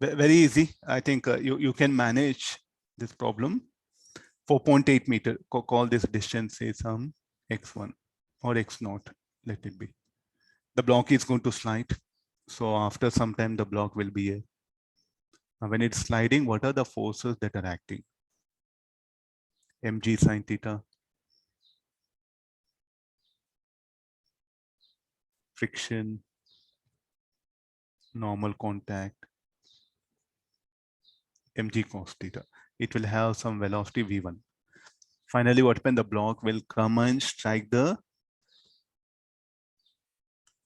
Very easy. I think you can manage this problem. 4.8 meter, call this distance say some x1 or x0, let it be. The block is going to slide. So after some time, the block will be here. Now when it's sliding, what are the forces that are acting? mg sine theta, friction, normal contact, mg cos theta. It will have some velocity v1. Finally, what happens? The block will come and strike the.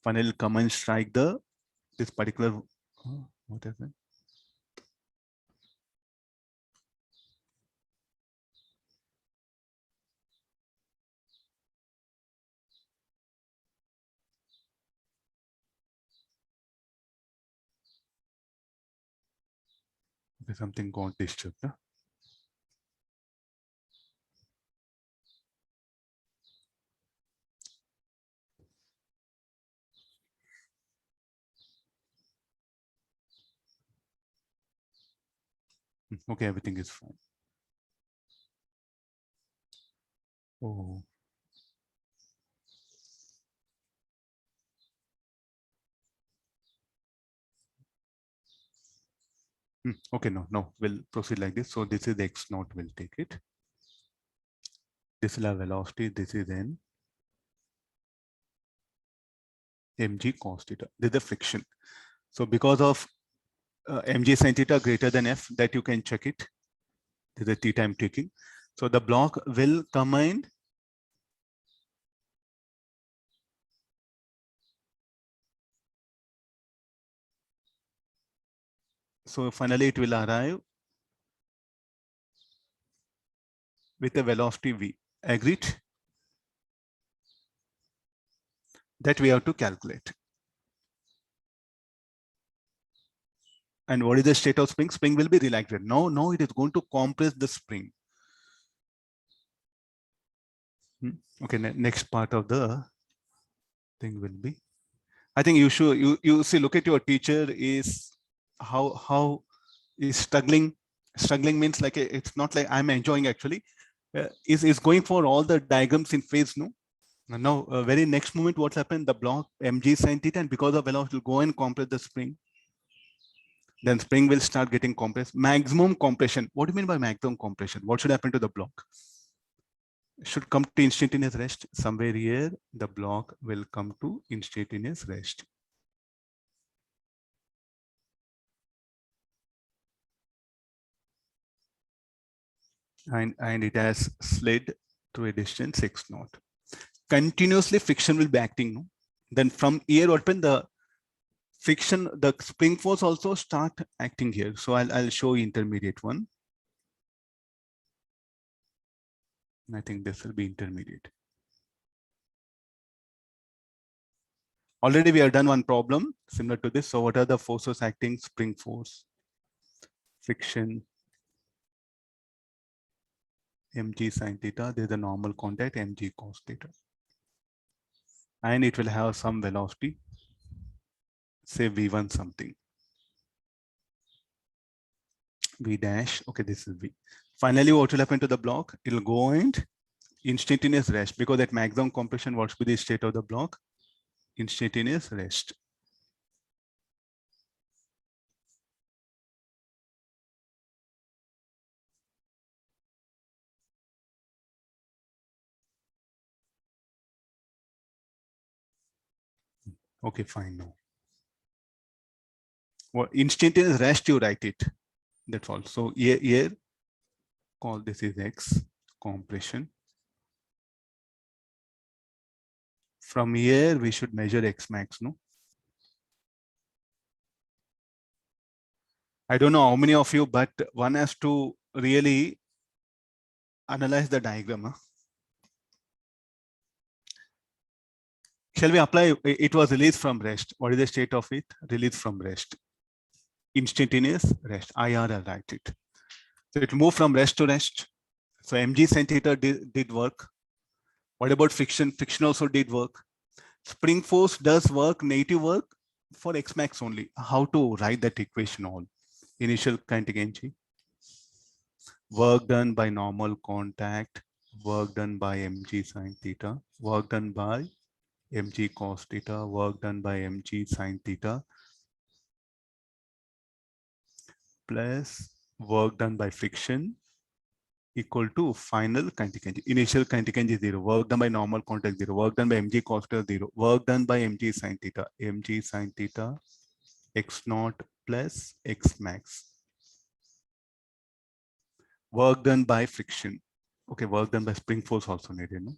Finally, come and strike the this particular. What is it? Okay, something got disturbed. Huh? Okay, everything is fine. Oh. Okay, no, we'll proceed like this. So this is x0, we'll take it. This is our velocity, this is n mg cos theta. This is the friction. So because of mg sin theta greater than f, that you can check it. This is the theta I'm taking. So the block will come in. So finally it will arrive with a velocity v. Agreed? That we have to calculate. And what is the state of spring? Spring will be relaxed. No, it is going to compress the spring. Okay, next part of the thing will be. I think you should you see, look at your teacher is how is struggling. Struggling means like it's not like I'm enjoying actually. Is going for all the diagrams in phase, no? Now, very next moment, what's happened? The block mg sin theta, and because of velocity, will go and compress the spring. Then spring will start getting compressed. Maximum compression. What do you mean by maximum compression? What should happen to the block? It should come to instantaneous rest. Somewhere here, the block will come to instantaneous rest. And it has slid to a distance x0. Continuously friction will be acting. No? Then from here, what happened? The friction, the spring force also start acting here. So I'll show you intermediate one. I think this will be intermediate. Already we have done one problem similar to this. So what are the forces acting? Spring force, friction, mg sin theta. There's a normal contact, mg cos theta. And it will have some velocity, say v1 something. V dash, okay, this is V. Finally, what will happen to the block? It will go and instantaneous rest, because at maximum compression, what should be the state of the block? Instantaneous rest. Okay, fine now. Well, instantaneous rest, you write it. That's all. So here, call this is X compression. From here, we should measure X max, no? I don't know how many of you, but one has to really analyze the diagram. Huh? Shall we apply? It was released from rest. What is the state of it? Released from rest. Instantaneous rest. IR, I'll write it. So it moved from rest to rest. So mg sin theta did work. What about friction? Friction also did work. Spring force does work, negative work for X max only. How to write that equation all? initial kinetic energy, work done by normal contact, work done by mg sine theta, work done by mg cos theta, work done by mg sine theta, plus work done by friction equal to final kinetic energy. Initial kinetic energy 0, work done by normal contact 0, work done by mg cos theta 0, work done by mg sine theta x naught plus x max. Work done by friction. Okay, work done by spring force also needed, no?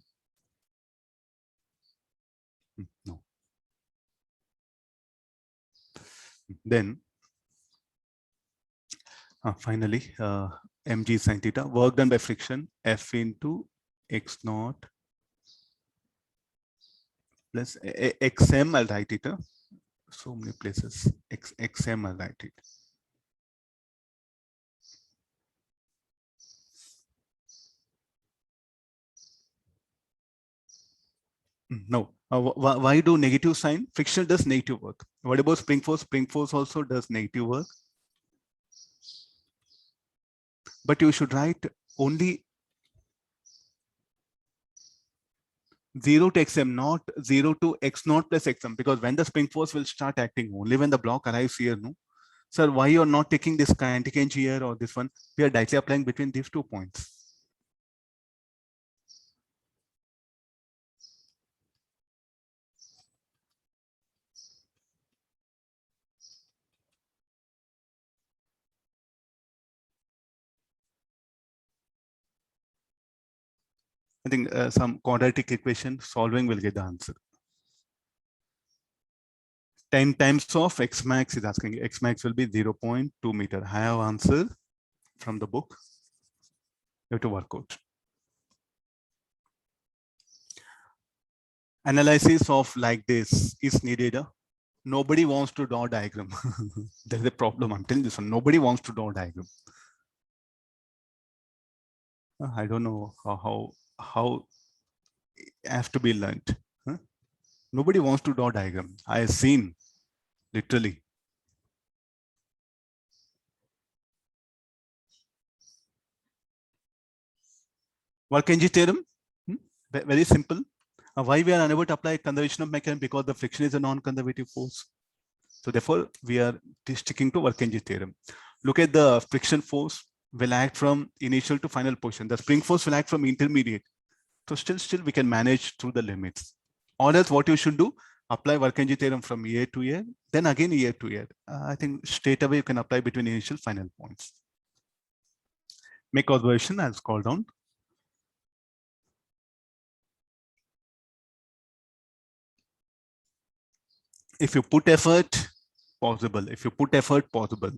No. Then finally, mg sine theta, work done by friction, F into x naught plus xm, I'll write it. So many places, xm, I'll write it. No. Why do negative sign? Friction does negative work. What about spring force? Spring force also does negative work. But you should write only 0 to xm, not 0 to x naught plus xm, because when the spring force will start acting only when the block arrives here, no? Sir, why you're not taking this kinetic energy here or this one? We are directly applying between these 2 points. I think some quadratic equation solving will get the answer. 10 times of x max is asking. X max will be 0.2 meter. I have answer from the book. You have to work out. Analysis of like this is needed. Nobody wants to draw diagram. There's a problem. I'm telling you this one. Nobody wants to draw diagram. I don't know how it has to be learned. Huh? Nobody wants to draw diagram. I have seen literally. Work energy theorem, very simple. Why we are unable to apply conservation of mechanism? Because the friction is a non-conservative force. So therefore, we are sticking to work energy theorem. Look at the friction force will act from initial to final position. The spring force will act from intermediate. So still we can manage through the limits. Or else what you should do, apply work energy theorem from year to year, then again year to year. I think straight away you can apply between initial final points. Make observation, I'll scroll down. If you put effort, possible. If you put effort, possible.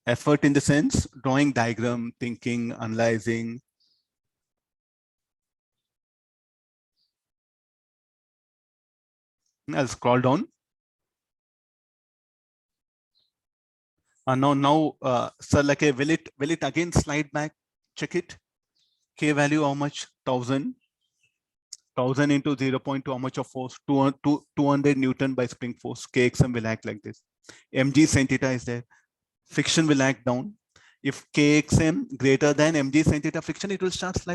Effort in the sense, drawing diagram, thinking, analyzing. I'll scroll down. Now, sir, like will it again slide back? Check it. K value how much? 1000. 1000 into 0.2, how much of force? 200 Newton by spring force. Kxm will act like this. Mg sin theta is there. Friction will act down. If Kxm greater than mg sin theta friction, it will start sliding.